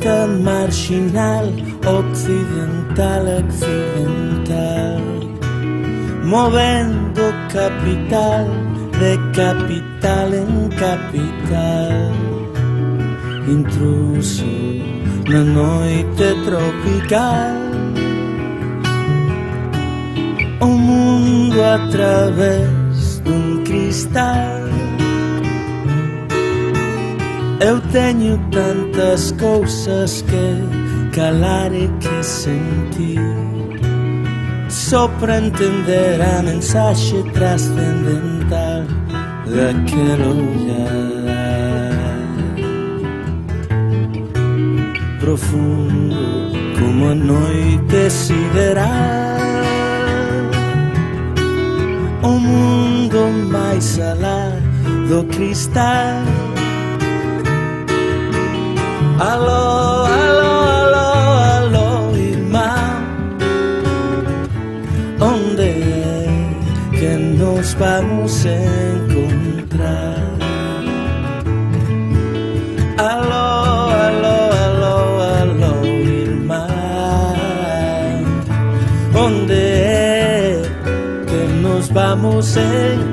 planeta marginal, occidental, accidental, movendo capital de capital en capital, intruso na noite tropical. O mundo a través dun cristal. Eu teño tantas cousas que calar e que sentir, só para entender a mensaxe trascendental daquele olhar profundo como a noite sideral. O mundo máis alá do cristal. Aló, aló, aló, aló, irmão, onde é que nos vamos encontrar? Aló, aló, aló, aló, irmão, onde é que nos vamos encontrar?